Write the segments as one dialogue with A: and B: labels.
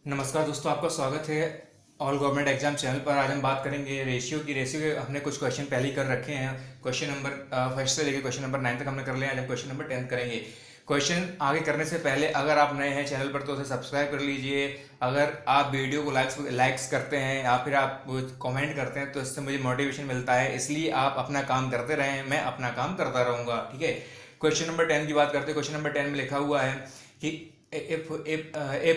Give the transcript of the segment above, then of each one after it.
A: नमस्कार दोस्तों, आपका स्वागत है ऑल गवर्नमेंट एग्जाम चैनल पर। आज हम बात करेंगे रेशियो की। रेशियो के हमने कुछ क्वेश्चन पहले ही कर रखे हैं। क्वेश्चन नंबर फर्स्ट से लेकर क्वेश्चन नंबर 9 तक हमने कर लिया। आज हम क्वेश्चन नंबर 10 करेंगे। क्वेश्चन आगे करने से पहले अगर आप नए हैं चैनल पर तो उसे सब्सक्राइब कर लीजिए। अगर आप वीडियो को लाइक्स करते हैं या फिर आप कमेंट करते हैं तो इससे मुझे मोटिवेशन मिलता है, इसलिए आप अपना काम करते रहें, मैं अपना काम करता रहूँगा। ठीक है, क्वेश्चन नंबर 10 की बात करते हैं। क्वेश्चन नंबर 10 में लिखा हुआ है कि A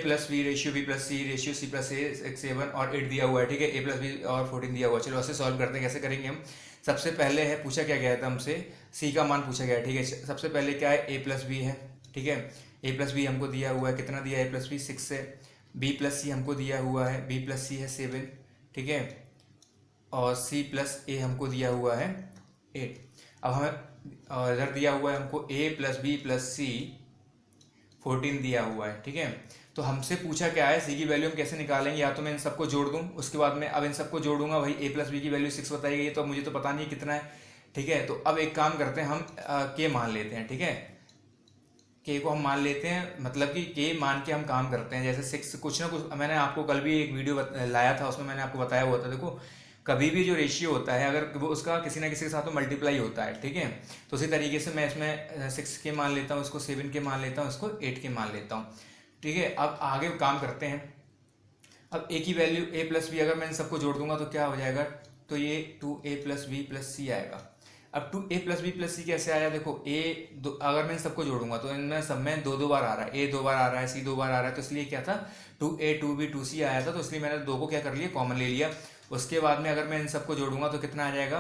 A: plus B ratio B plus C ratio C plus A 7 और 8 दिया हुआ है। ठीक है, ए प्लस बी और 14 दिया हुआ है। चलो ऐसे सॉल्व करते हैं। कैसे करेंगे हम? सबसे पहले है पूछा क्या गया था हमसे, सी का मान पूछा गया है। ठीक है, सबसे पहले क्या है, ए प्लस बी है। ठीक है, ए प्लस बी हमको दिया हुआ है, कितना दिया है? ए प्लस बी 6 है। बी प्लस सी हमको दिया हुआ है, बी प्लस सी है 7। ठीक है, और सी प्लस ए हमको दिया हुआ है 8। अब हमें इधर दिया हुआ है हमको ए प्लस बी प्लस सी 14 दिया हुआ है। ठीक है, तो हमसे पूछा क्या है, सी की वैल्यू हम कैसे निकालेंगे? या तो मैं इन सबको जोड़ दूं, उसके बाद में अब इन सबको जोड़ूंगा। भाई ए प्लस बी की वैल्यू 6 बताई गई है, तो मुझे तो पता नहीं कितना है। ठीक है, तो अब एक काम करते हैं, हम के मान लेते हैं। ठीक है, के को हम मान लेते हैं, मतलब कि के मान के हम काम करते हैं। जैसे 6 कुछ ना कुछ, मैंने आपको कल भी एक वीडियो लाया था, उसमें मैंने आपको बताया हुआ था। देखो, कभी भी जो रेशियो होता है अगर वो उसका किसी ना किसी के साथ तो मल्टीप्लाई होता है। ठीक है, तो उसी तरीके से मैं इसमें 6 के मान लेता हूँ, उसको 7 के मान लेता हूँ, उसको 8 के मान लेता हूँ। ठीक है, अब आगे काम करते हैं। अब ए की वैल्यू ए प्लस बी, अगर मैं इन सबको जोड़ दूंगा तो क्या हो जाएगा? तो ये 2a प्लस बी प्लस सी आएगा। अब 2a प्लस बी प्लस सी कैसे आया? देखो, अगर मैं इन सबको जोड़ूंगा तो इनमें सब में दो दो बार आ रहा है। ए 2 बार आ रहा है, सी 2 बार आ रहा है, तो इसलिए क्या था, 2a 2b 2c आया था, तो इसलिए मैंने दो को क्या कर लिया, कॉमन ले लिया। उसके बाद में अगर मैं इन सबको जोड़ूंगा तो कितना आ जाएगा?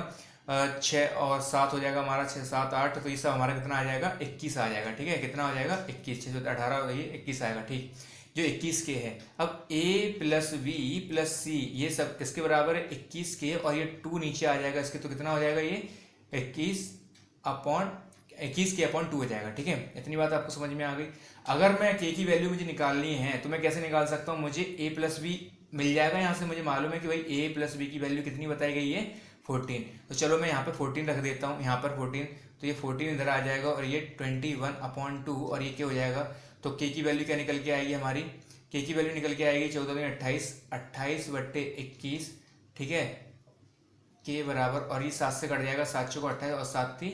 A: 6 और 7 हो जाएगा हमारा, 6 7 8, तो ये सब हमारा कितना आ जाएगा? 21 आ जाएगा। ठीक है, कितना हो जाएगा? 21, 6 18 हो गई, 21 आएगा। ठीक, जो 21 के है। अब a प्लस बी प्लस सी ये सब किसके बराबर है? 21 के, और ये 2 नीचे आ जाएगा इसके, तो कितना हो जाएगा? ये 21 के अपॉन 2 हो जाएगा। ठीक है, इतनी बात आपको समझ में आ गई। अगर मैं के की वैल्यू मुझे निकालनी है तो मैं कैसे निकाल सकता हूँ? मुझे a प्लस बी मिल जाएगा, यहाँ से मुझे मालूम है कि भाई a प्लस बी की वैल्यू कितनी बताई गई है? 14। तो चलो मैं यहाँ पे 14 रख देता हूँ, यहाँ पर 14, तो ये 14 इधर आ जाएगा, और ये 21/2, और ये क्या हो जाएगा? तो के की वैल्यू क्या निकल के आएगी हमारी? के की वैल्यू निकल के आएगी 14 28, 28/21। ठीक है, के बराबर, और ये 7 से कट जाएगा, 7 चौको 28 और 7 थी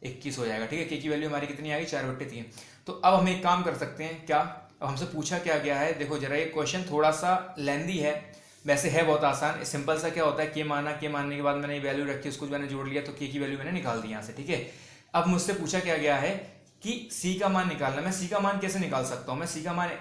A: 21 हो जाएगा। ठीक है, के की वैल्यू हमारी कितनी आएगी? 4/3। तो अब हम एक काम कर सकते हैं क्या? अब हमसे पूछा क्या गया है, देखो जरा, ये क्वेश्चन थोड़ा सा लेंदी है, वैसे है बहुत आसान। सिंपल सा क्या होता है, के माना, के मानने के बाद मैंने ये वैल्यू रखी, उसको मैंने जोड़ लिया, तो के की वैल्यू मैंने निकाल दी यहाँ से। ठीक है, अब मुझसे पूछा क्या गया है कि सी का मान निकालना। मैं सी का मान कैसे निकाल सकता हूँ? मैं सी का मान,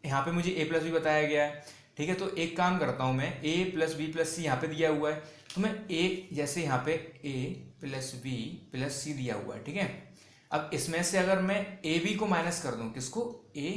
A: यहाँ पे मुझे ए प्लस बी बताया गया है। ठीक है, तो एक काम करता हूँ मैं, ए प्लस बी प्लस सी यहाँ पे दिया हुआ है, तो मैं ए, जैसे यहाँ पे ए प्लस बी प्लस सी दिया हुआ है। ठीक है, अब इसमें से अगर मैं ए बी को माइनस कर दूँ, किसको? ए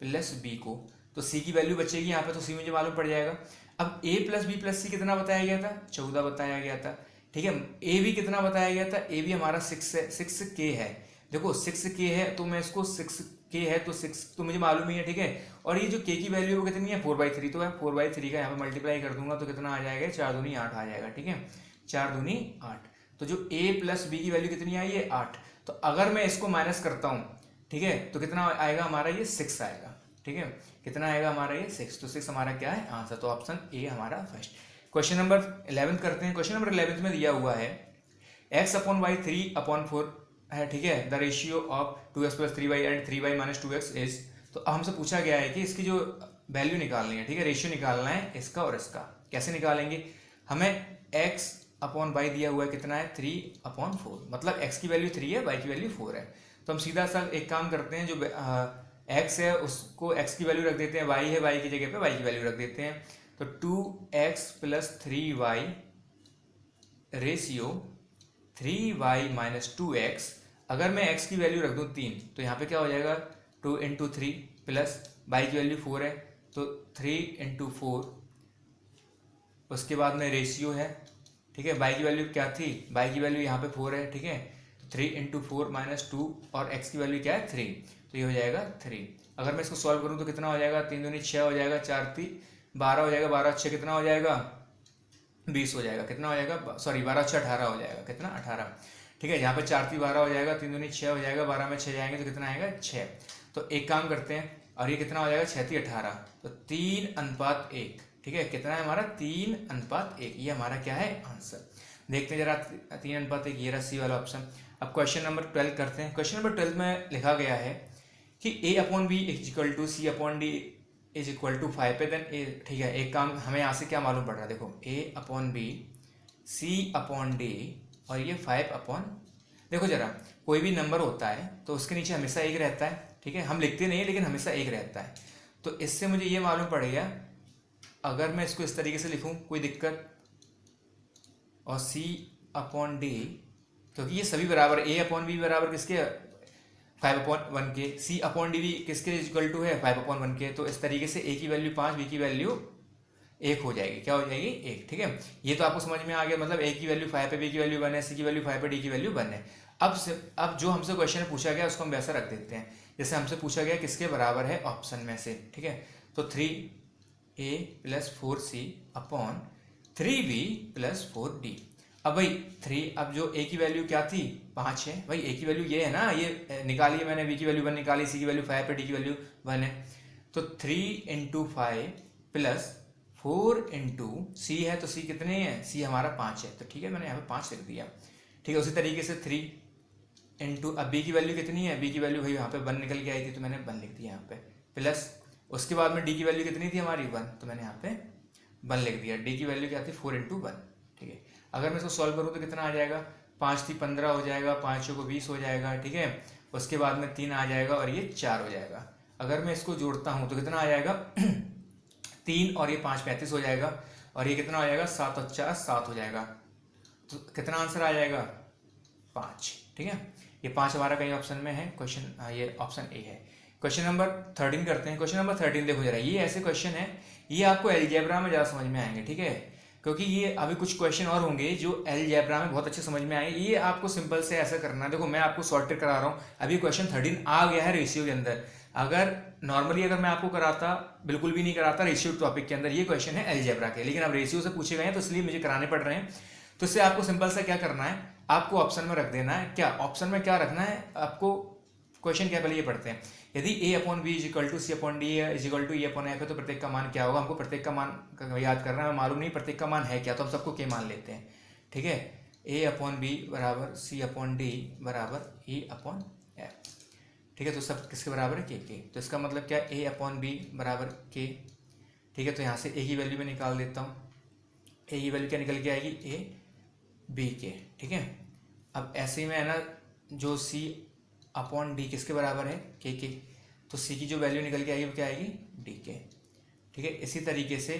A: प्लस बी को, तो सी की वैल्यू बचेगी यहाँ पे, तो सी मुझे मालूम पड़ जाएगा। अब ए प्लस बी प्लस सी कितना बताया गया था? 14 बताया गया था। ठीक है, ए बी कितना बताया गया था? ए बी हमारा 6 है, 6 के है। देखो 6 के है, तो मैं इसको 6 के है तो 6 तो मुझे मालूम ही है। ठीक है, और ये जो के की वैल्यू है वो कितनी है? 4/3, तो मैं 4/3 का यहाँ पे मल्टीप्लाई कर दूंगा तो कितना आ जाएगा? 4 दूनी 8 आ जाएगा। ठीक है, 4 दूनी 8, तो जो ए प्लस बी की वैल्यू कितनी आई है? 8। तो अगर मैं इसको माइनस करता हूँ, ठीक है, तो कितना आएगा हमारा? ये 6 आएगा। ठीक है, कितना आएगा हमारा? ये 6। तो 6 हमारा क्या है? आंसर। तो ऑप्शन ए हमारा फर्स्ट। क्वेश्चन नंबर 11 करते हैं। क्वेश्चन नंबर 11 में दिया हुआ है x/y 3/4 है। ठीक है, the ratio of 2x plus 3y and 3y minus 2x is. तो हमसे पूछा गया है कि इसकी जो वैल्यू निकालनी है, ठीक है, रेशियो निकालना है इसका और इसका। कैसे निकालेंगे? हमें x/y दिया हुआ है, कितना है? 3/4, मतलब x की वैल्यू 3 है, y की वैल्यू 4 है। तो हम सीधा सा एक काम करते हैं, जो x है उसको x की वैल्यू रख देते हैं, y है y की जगह पे y की वैल्यू रख देते हैं। तो 2x plus 3y ratio 3y minus 2x, अगर मैं x की वैल्यू रख दूँ 3, तो यहाँ पे क्या हो जाएगा? 2 इंटू 3 प्लस y की वैल्यू 4 है, तो 3 इंटू 4, उसके बाद में रेशियो है। ठीक है, y की वैल्यू क्या थी? y की वैल्यू यहाँ पे 4 है। ठीक है, 3 इंटू 4 माइनस 2, और x की वैल्यू क्या है? 3, तो ये हो जाएगा 3। अगर मैं इसको सॉल्व करूँ तो कितना हो जाएगा? 3 दूनी 6 हो जाएगा, 4 3 12 हो जाएगा, 12 6 कितना हो जाएगा? 20 हो जाएगा। कितना हो जाएगा? सॉरी, 12 6 18 हो जाएगा। कितना? 18। ठीक है, यहाँ पे 4 3 12 हो जाएगा, 3 दूनी 6 हो जाएगा, 12 में 6 जाएंगे तो कितना आएगा? 6। तो एक काम करते हैं, और ये कितना हो जाएगा 6×18, तो 3:1। ठीक है, कितना है हमारा 3:1, ये हमारा क्या है आंसर। देखते हैं जरा 3:1, ये रहा सी वाला ऑप्शन। अब क्वेश्चन नंबर 12 करते हैं। क्वेश्चन नंबर 12 में लिखा गया है कि A/B C/D = 5 पे देन ए। ठीक है, एक काम हमें यहाँ से क्या मालूम पड़ रहा है, देखो A/B C/D और ये 5 देखो जरा, कोई भी नंबर होता है तो उसके नीचे हमेशा एक रहता है। ठीक है, हम लिखते नहीं है लेकिन हमेशा एक रहता है। तो इससे मुझे ये मालूम पड़ गया, अगर मैं इसको इस तरीके से लिखूं कोई दिक्कत, और C/D, क्योंकि ये सभी बराबर, A/B बराबर किसके 5/1 के, C/D भी किसके इक्वल टू है 5/1 के। तो इस तरीके से A की वैल्यू 5, B की वैल्यू 1 हो जाएगी। क्या हो जाएगी 1। ठीक है, ये तो आपको समझ में आ गया, मतलब A की वैल्यू 5 पे, B की वैल्यू 1 है, C की वैल्यू 5 पे, D की वैल्यू 1 है। अब जो हमसे क्वेश्चन पूछा गया उसको हम वैसा रख देते हैं जैसे हमसे पूछा गया किसके बराबर है ऑप्शन में से। ठीक है, तो 3A + 4C upon 3B + 4D। अब भाई 3, अब जो A की वैल्यू क्या थी 5 है, भाई A की वैल्यू ये है ना, ये निकाली मैंने, B की वैल्यू 1 निकाली, C की वैल्यू 5 पे, D की वैल्यू 1 है। तो 3 × 5 + 4 × C है, तो C कितने हैं, C हमारा 5 है। तो ठीक है, मैंने यहाँ पे 5 लिख दिया। ठीक है, उसी तरीके से 3 × अब B की वैल्यू कितनी है, B की वैल्यू भाई यहाँ पे 1 निकल के आई थी तो मैंने 1 लिख दिया यहाँ पे, प्लस उसके बाद में D की वैल्यू कितनी थी हमारी 1, तो मैंने यहाँ पे 1 लिख दिया। D की वैल्यू क्या थी 4 × 1। ठीक है, अगर मैं इसको सॉल्व करूँ तो कितना आ जाएगा, 5 थी 15 हो जाएगा, 5 को 20 हो जाएगा। ठीक है, उसके बाद में 3 आ जाएगा और ये 4 हो जाएगा। अगर मैं इसको जोड़ता हूँ तो कितना आ जाएगा 3 और ये 5 35 हो जाएगा, और ये कितना हो जाएगा 7 और 4 7 हो जाएगा। तो कितना आंसर आ जाएगा 5। ठीक है, ये 5 हमारा कहीं ऑप्शन में है, क्वेश्चन ये ऑप्शन ए है। क्वेश्चन नंबर 13 करते हैं। क्वेश्चन नंबर 13 देखो जरा, ये ऐसे क्वेश्चन है, ये आपको अलजेब्रा में ज़्यादा समझ में आएंगे। ठीक है, क्योंकि ये अभी कुछ क्वेश्चन और होंगे जो अलजेब्रा में बहुत अच्छे समझ में आए। ये आपको सिंपल से ऐसा करना है, देखो मैं आपको सॉर्टेड करा रहा हूँ। अभी क्वेश्चन 13 आ गया है रेशियो के अंदर। अगर नॉर्मली अगर मैं आपको कराता, बिल्कुल भी नहीं कराता रेशियो टॉपिक के अंदर, ये क्वेश्चन है अलजेब्रा के, लेकिन अब रेशियो से पूछे गए हैं तो इसलिए मुझे कराने पड़ रहे हैं। तो इससे आपको सिंपल सा क्या करना है, आपको ऑप्शन में रख देना है। क्या ऑप्शन में क्या रखना है आपको, क्वेश्चन क्या पहले ये पढ़ते हैं। यदि A/B = C/D = E/F है तो प्रत्येक का मान क्या होगा। हमको प्रत्येक का मान याद करना है, मालूम नहीं प्रत्येक का मान है क्या, तो हम सबको K मान लेते हैं। ठीक है, A/B = C/D = E/F। ठीक है, तो सब किसके बराबर है K। तो इसका मतलब क्या A/B = K। ठीक है, तो यहाँ से A की वैल्यू में निकाल देता हूँ। A की वैल्यू क्या निकल के आएगी A/B। ठीक है, अब ऐसे ही में है ना, जो C/D किसके बराबर है K। तो C की जो वैल्यू निकल के आएगी वो क्या आएगी DK। ठीक है, इसी तरीके से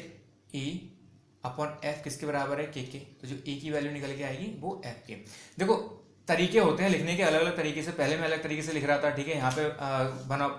A: E/F किसके बराबर है K। तो जो E की वैल्यू निकल के आएगी वो F। देखो तरीके होते हैं लिखने के अलग अलग तरीके से, पहले मैं अलग तरीके से लिख रहा था। ठीक है, यहाँ पे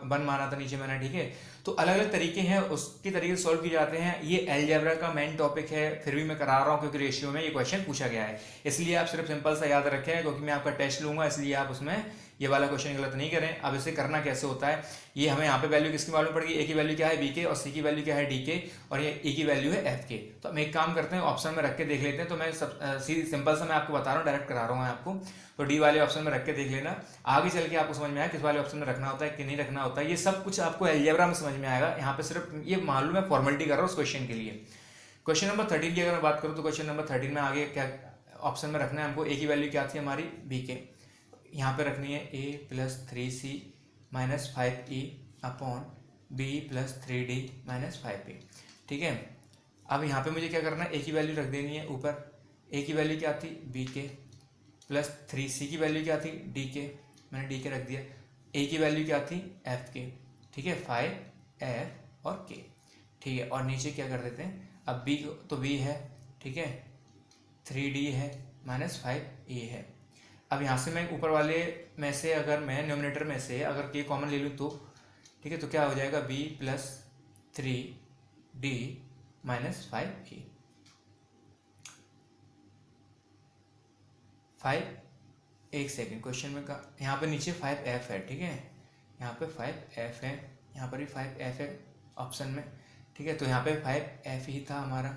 A: बन माना था नीचे मैंने। ठीक है, तो अलग अलग तरीके हैं, उसके तरीके से सॉल्व किए जाते हैं। ये अलजेब्रा का मेन टॉपिक है, फिर भी मैं करा रहा हूँ क्योंकि रेशियो में ये क्वेश्चन पूछा गया है, इसलिए आप सिर्फ सिंपल सा याद रखें, क्योंकि मैं आपका टेस्ट लूंगा, इसलिए आप उसमें ये वाला क्वेश्चन गलत नहीं करें। अब इसे करना कैसे होता है, ये हमें यहाँ पे वैल्यू किसकी मालूम पड़ेगी, A की वैल्यू क्या है BK और C की वैल्यू क्या है DK और ये E की वैल्यू है FK। तो हम एक काम करते हैं, ऑप्शन में रख के देख लेते हैं। तो मैं सिंपल सा मैं आपको बता रहा हूँ, डायरेक्ट करा रहा हूँ आपको। तो D वाले ऑप्शन में रख के देख लेना, आगे चल के आपको समझ में आया किस वाले ऑप्शन में रखना होता है कि नहीं रखना होता है। ये सब कुछ आपको अलजेब्रा में समझ में आएगा, यहाँ पे सिर्फ ये मालूम है फॉर्मेलिटी कर रहा हूँ उस क्वेश्चन के लिए। क्वेश्चन नंबर 13 की अगर मैं बात करूँ तो क्वेश्चन नंबर 13 में आगे क्या ऑप्शन में रखना है हमको, A की वैल्यू क्या थी हमारी BK, यहाँ पे रखनी है A + 3C - 5E upon B + 3D - 5E। ठीक है, अब यहाँ पे मुझे क्या करना है, A की वैल्यू रख देनी है ऊपर। A की वैल्यू क्या थी BK + 3C की वैल्यू क्या थी DK, मैंने DK रख दिया। A की वैल्यू क्या थी FK। ठीक है, 5F और K। ठीक है, और नीचे क्या कर देते हैं, अब B तो B है। ठीक है, 3D है -5E है। अब यहाँ से मैं ऊपर वाले में से अगर मैं न्यूमरेटर में से अगर K कॉमन ले लूँ तो ठीक है, तो क्या हो जाएगा B + 3D - 5E। 5 एक सेकेंड, क्वेश्चन में का यहाँ पे नीचे 5F है। ठीक है, यहाँ पे 5F है, यहाँ पर भी 5F है ऑप्शन में। ठीक है, तो यहाँ पे 5F ही था हमारा।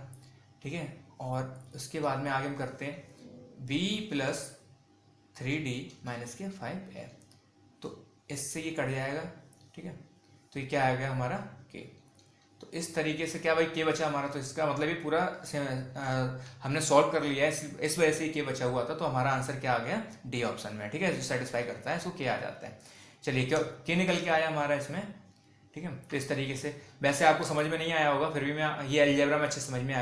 A: ठीक है, और उसके बाद में आगे हम करते हैं B + 3D - 5F। तो इससे ये कट जाएगा। ठीक है, तो ये क्या आ गया हमारा के। तो इस तरीके से क्या भाई के बचा हमारा, तो इसका मतलब ये पूरा हमने सॉल्व कर लिया है, इस वजह से के बचा हुआ था, तो हमारा आंसर क्या आ गया, डी ऑप्शन में, ठीक है, जो सेटिस्फाई करता है इसको के आ जाता है। चलिए क्या के निकल के आया हमारा इसमें, ठीक है। तो इस तरीके से, वैसे आपको समझ में नहीं आया होगा, फिर भी मैं ये अलजेब्रा में अच्छे समझ में आ गया।